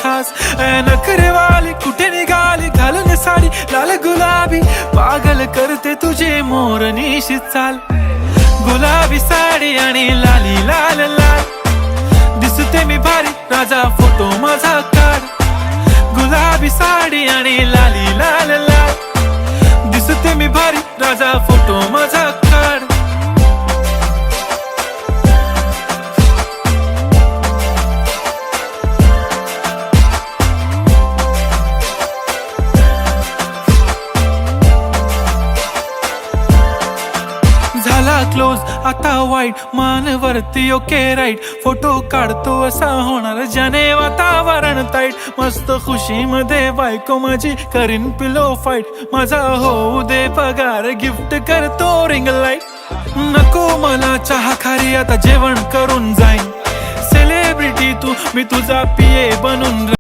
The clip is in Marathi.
खास. नखरेवाली कुठे निघाली घालून साडी लाल गुलाबी, पागल करते तुझे मोरनीशी चाल. गुलाबी साडी आणि लाली लाल लाल, दिसते मी भारी राजा फोटो माझा काढ. गुलाबी साडी आणि लाली लाल लाल, दिसते मी भारी राजा फोटो माझा काढ. झाला क्लोज आता वाईट, मान वरती ओके राईट. फोटो काढतो असा होणार ज्याने वातावरण ताईट. मस्त खुशी मध्ये बायको माझी करीन पिलो फाईट. माझा होऊ दे पगार गिफ्ट करतो रिंग लाईट. नको मला चहा खारी आता जेवण करून जाईन. सेलिब्रिटी तू मी तुझा पिये बनून